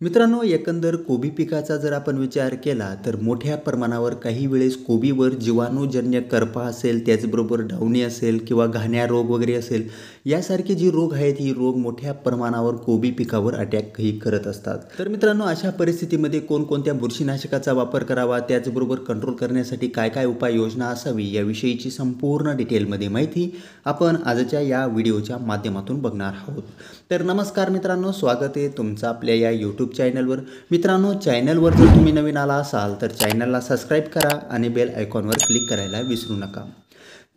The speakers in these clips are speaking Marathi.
मित्रांनो, एकंदर कोबी पिकाचा जर आपण विचार केला तर मोठ्या प्रमाणावर काही वेळेस कोबीवर जीवाणूजन्य करपा असेल, त्याचबरोबर डावणी असेल किंवा घाण्या रोग वगैरे असेल, यासारखे जी रोग आहेत ही रोग मोठ्या प्रमाणावर कोबी पिकावर अटॅकही करत असतात. तर मित्रांनो, अशा परिस्थितीमध्ये कोणकोणत्या बुरशीनाशकाचा वापर करावा, त्याचबरोबर कंट्रोल करण्यासाठी काय काय उपाययोजना असावी, याविषयीची संपूर्ण डिटेलमध्ये माहिती आपण आजच्या या व्हिडिओच्या माध्यमातून बघणार आहोत. तर नमस्कार मित्रांनो, स्वागत आहे तुमचं आपल्या या यूट्यूब चॅनलवर. मित्रांनो, चॅनलवर जर तुम्ही नवीन आला असाल तर चॅनलला सबस्क्राईब करा आणि बेल आयकॉनवर क्लिक करायला विसरू नका.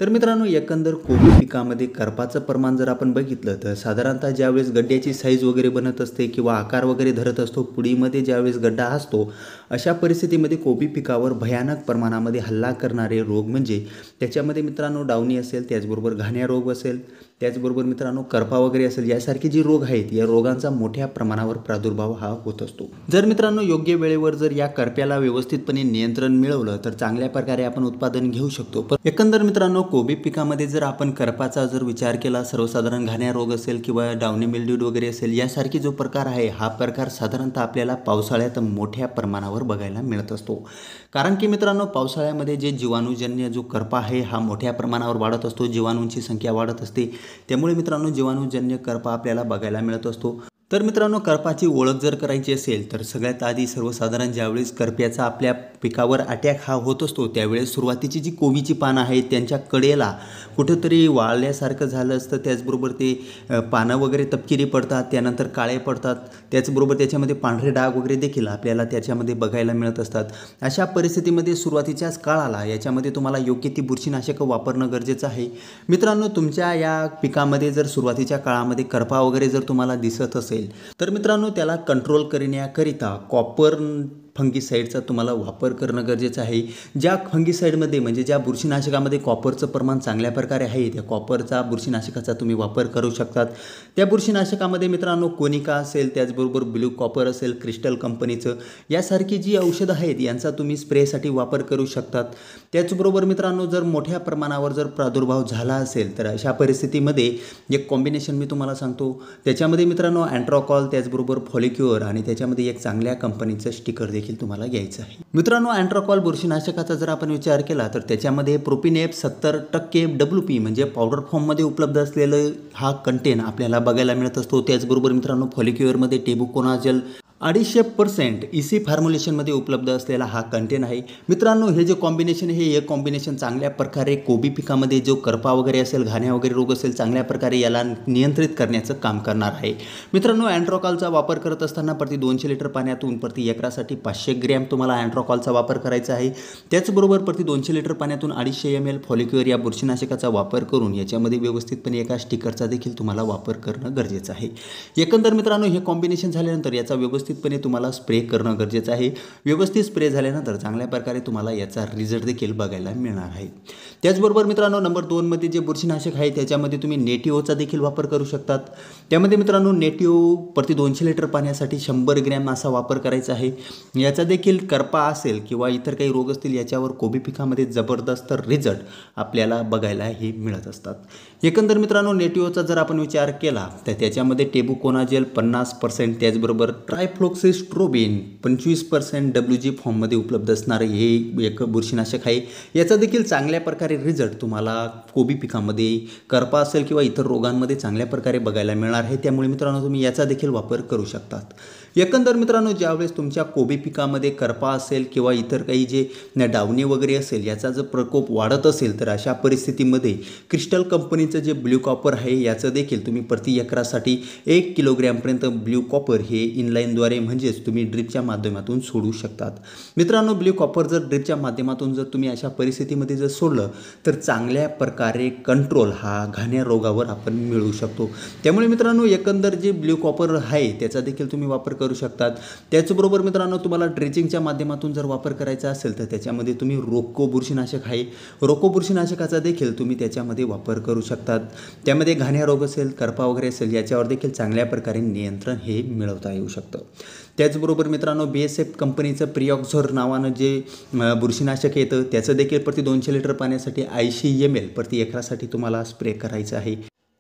तर मित्रांनो, एकंदर कोबी पिकामध्ये करपाचं प्रमाण जर आपण बघितलं तर साधारणतः ज्यावेळेस गड्ड्याची साईज वगैरे बनत असते किंवा आकार वगैरे धरत असतो, पुडीमध्ये ज्यावेळेस गड्डा असतो, अशा परिस्थितीमध्ये कोबी पिकावर भयानक प्रमाणामध्ये हल्ला करणारे रोग म्हणजे त्याच्यामध्ये मित्रांनो डावणी असेल, त्याचबरोबर घाण्या रोग असेल, त्याचबरोबर मित्रांनो करपा वगैरे असेल, यासारखे जी रोग आहेत या रोगांचा मोठ्या प्रमाणावर प्रादुर्भाव हा होत असतो. जर मित्रांनो योग्य वेळेवर जर या करप्याला व्यवस्थितपणे नियंत्रण मिळवलं तर चांगल्या प्रकारे आपण उत्पादन घेऊ शकतो. पण एकंदर मित्रांनो, कोबी पिकामध्ये जर आपण करपाचा जर विचार केला, सर्वसाधारण घाण्या रोग असेल किंवा डावणी मिल्ड्यू वगैरे असेल, यासारखी जो प्रकार आहे हा प्रकार साधारणतः आपल्याला पावसाळ्यात मोठ्या प्रमाणावर बघायला मिळत असतो. कारण की मित्रांनो, पावसाळ्यामध्ये जे जीवाणूजन्य जो करपा आहे हा मोठ्या प्रमाणावर वाढत असतो, जीवाणूंची संख्या वाढत असते, त्यामुळे मित्रांनो जीवाणूजन्य करपा आपल्याला बघायला मिळत असतो. तर मित्रांनो, करपाची ओळख जर करायची असेल तर सगळ्यात आधी सर्वसाधारण ज्यावेळेस करप्याचा आपल्या पिकावर अटॅक हा होत असतो त्यावेळेस सुरुवातीची जी कोबीची पानं आहेत त्यांच्या कडेला कुठंतरी वाळल्यासारखं झालं असतं, त्याचबरोबर ते पानं वगैरे तपकिरी पडतात, त्यानंतर काळे पडतात, त्याचबरोबर त्याच्यामध्ये पांढरे डाग वगैरे देखील आपल्याला त्याच्यामध्ये बघायला मिळत असतात. अशा परिस्थितीमध्ये सुरुवातीच्याच काळाला याच्यामध्ये तुम्हाला योग्य ती बुरशीनाशकं वापरणं गरजेचं आहे. मित्रांनो, तुमच्या या पिकामध्ये जर सुरुवातीच्या काळामध्ये करपा वगैरे जर तुम्हाला दिसत असेल तर मित्रांनो त्याला कंट्रोल करण्याकरिता कॉपर फंगीसाईडचा तुम्हाला वापर करणं गरजेचं आहे. ज्या फंगीसाईडमध्ये म्हणजे ज्या बुरशीनाशकामध्ये कॉपरचं प्रमाण चांगल्या प्रकारे आहे त्या कॉपरचा बुरशीनाशकाचा तुम्ही वापर करू शकतात. त्या बुरशीनाशकामध्ये मित्रांनो कोनिका असेल, त्याचबरोबर ब्ल्यू कॉपर असेल, क्रिस्टल कंपनीचं, यासारखी जी औषधं आहेत यांचा तुम्ही स्प्रेसाठी वापर करू शकतात. त्याचबरोबर मित्रांनो, जर मोठ्या प्रमाणावर जर प्रादुर्भाव झाला असेल तर अशा परिस्थितीमध्ये एक कॉम्बिनेशन मी तुम्हाला सांगतो. त्याच्यामध्ये मित्रांनो अँट्रॉकॉल, त्याचबरोबर फॉलिक्युअर आणि त्याच्यामध्ये एक चांगल्या कंपनीचं स्टिकर देखील तुम्हाला घ्यायचं आहे. मित्रांनो, अँट्रॉकॉल बुरशीनाशकाचा जर आपण विचार केला तर त्याच्यामध्ये प्रोपिनेप 70% WP म्हणजे पावडर फॉर्ममध्ये उपलब्ध असलेलं हा कंटेन आपल्याला बघायला मिळत असतो. त्याचबरोबर मित्रांनो फॉलिक्युअरमध्ये टेबुकोनाझोल 250% EC फॉर्म्युलेशनमध्ये उपलब्ध असलेला हा कंटेन आहे. मित्रांनो, हे जे कॉम्बिनेशन आहे हे कॉम्बिनेशन चांगल्या प्रकारे कोबी पिकामध्ये जो करपा वगैरे असेल, घाण्या वगैरे रोग असेल, चांगल्या प्रकारे याला नियंत्रित करण्याचं काम करणार आहे. मित्रांनो, अँट्रॉकॉलचा वापर करत असताना प्रति 200 लिटर पाण्यातून प्रति एकरासाठी 500 ग्रॅम तुम्हाला अँट्रॉकॉलचा वापर करायचा आहे. त्याचबरोबर प्रति 200 लिटर पाण्यातून 250 ml फॉलिक्युअर या बुरशीनाशकाचा वापर करून याच्यामध्ये व्यवस्थितपणे एका स्टिकरचा देखील तुम्हाला वापर करणं गरजेचं आहे. एकंदर मित्रांनो, हे कॉम्बिनेशन झाल्यानंतर याचा व्यवस्थितपणे तुम्हाला स्प्रे करणं गरजेचं आहे. व्यवस्थित स्प्रे झाल्यानंतर चांगल्या प्रकारे तुम्हाला याचा रिझल्ट देखील बघायला मिळणार आहे. त्याचबरोबर मित्रांनो, नंबर 2 मध्ये जे बुरशीनाशक आहे त्याच्यामध्ये तुम्ही नेटिव्हचा देखील वापर करू शकतात. त्यामध्ये मित्रांनो नेटिव्ह प्रति 200 लिटर पाण्यासाठी 100 ग्रॅम असा वापर करायचा आहे. याचा देखील करपा असेल किंवा इतर काही रोग असतील याच्यावर कोबी पिकामध्ये जबरदस्त रिझल्ट आपल्याला बघायलाही मिळत असतात. एकंदर मित्रांनो, नेटिव्हचा जर आपण विचार केला तर त्याच्यामध्ये टेबुकोनाझोल 50%, त्याचबरोबर ट्रायफ्लोक्सिस्ट्रोबिन 25% WG फॉर्ममध्ये उपलब्ध असणारे हे एक बुरशीनाशक आहे. याचा देखील चांगल्या प्रकारे रिझल्ट तुम्हाला कोबी पिकामध्ये करपा असेल किंवा इतर रोगांमध्ये चांगल्या प्रकारे बघायला मिळणार आहे. त्यामुळे मित्रांनो तुम्ही याचा देखील वापर करू शकतात. एकंदर मित्रांनो, ज्यावेळेस तुमच्या कोबी पिकामध्ये करपा असेल किंवा इतर काही जे डावणी वगैरे असेल याचा जर प्रकोप वाढत असेल तर अशा परिस्थितीमध्ये क्रिस्टल कंपनीचं जे ब्ल्यू कॉपर आहे याचं देखील तुम्ही प्रति एकरासाठी 1 किलोग्रॅमपर्यंत ब्ल्यू कॉपर हे इनलाईनद्वारे म्हणजेच तुम्ही ड्रिपच्या माध्यमातून सोडू शकतात. मित्रांनो, ब्ल्यू कॉपर जर ड्रिपच्या माध्यमातून जर तुम्ही अशा परिस्थितीमध्ये जर सोडलं तर चांगल्या प्रकारे कंट्रोल हा घाण्या रोगावर आपण मिळवू शकतो. त्यामुळे मित्रांनो, एकंदर जे ब्ल्यू कॉपर आहे त्याचा देखील तुम्ही वापर करू शकतात. त्याचबरोबर मित्रांनो, तुम्हाला ड्रेचिंगच्या माध्यमातून जर वापर करायचा असेल तर त्याच्यामध्ये तुम्ही रोको बुरशीनाशक आहे, रोको बुरशीनाशकाचा देखील तुम्ही त्याच्यामध्ये वापर करू शकतात. त्यामध्ये घाण्या रोग असेल, करपा वगैरे असेल याच्यावर देखील चांगल्या प्रकारे नियंत्रण हे मिळवता येऊ शकतं. त्याचबरोबर मित्रांनो, BSF कंपनीचं प्रिऑक्झोर नावानं जे बुरशीनाशक येतं त्याचं देखील प्रति 200 लिटर पाण्यासाठी 80 ml प्रति एकरासाठी तुम्हाला स्प्रे करायचं आहे.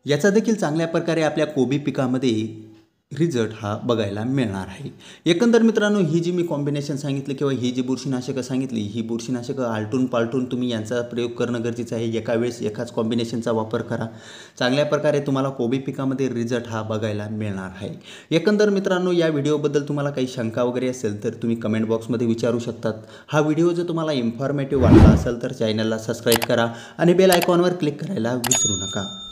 याचा देखील चांगल्या प्रकारे आपल्या कोबी पिकामध्ये रिझल्ट हा बघायला मिळणार आहे. एकंदर मित्रांनो, ही जी मी कॉम्बिनेशन सांगितली किंवा ही जी बुरशीनाशकं सांगितली, ही बुरशीनाशकं आलटून पालटून तुम्ही यांचा प्रयोग करणं गरजेचं आहे. एका वेळेस एकाच कॉम्बिनेशनचा वापर करा. चांगल्या प्रकारे तुम्हाला कोबी पिकामध्ये रिझल्ट हा बघायला मिळणार आहे. एकंदर मित्रांनो, या व्हिडिओबद्दल तुम्हाला काही शंका वगैरे असेल तर तुम्ही कमेंट बॉक्समध्ये विचारू शकतात. हा व्हिडिओ जर तुम्हाला इन्फॉर्मेटिव्ह वाटला असेल तर चॅनलला सबस्क्राईब करा आणि बेल आयकॉनवर क्लिक करायला विसरू नका.